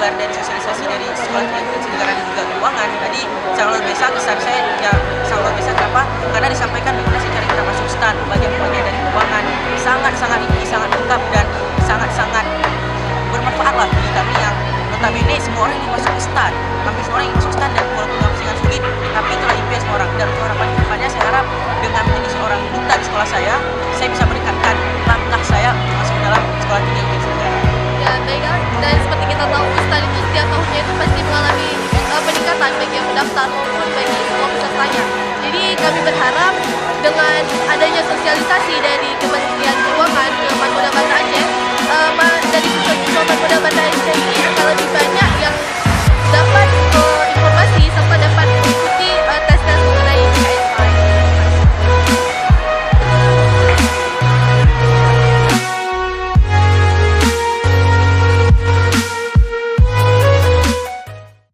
mendengar dari sosialisasi dari sekolah teknik negara dan juga keuangan tadi sangat luar biasa. Kesan saya ya sangat luar biasa. Kenapa? Karena disampaikan bagaimana sih cara kita masuk stan, bagian-bagian dari keuangan sangat rinci, sangat lengkap dan sangat bermanfaat lah bagi kami yang notabene semua orang ingin masuk ke stan, hampir semua orang ingin masuk stan, dan walaupun dengan sulit, tapi itulah impian semua orang. Dan untuk harapannya saya harap dengan menjadi seorang duta di sekolah saya bisa meningkatkan langkah saya masuk ke dalam sekolah tinggi ilmu negara. Ya baiklah, dan seperti kita tahu stan itu setiap tahunnya itu pasti mengalami peningkatan bagi yang mendaftar maupun bagi semua pesertanya. Jadi kami berharap dengan adanya sosialisasi dari Kementerian Keuangan ke Mapolda Banda Aceh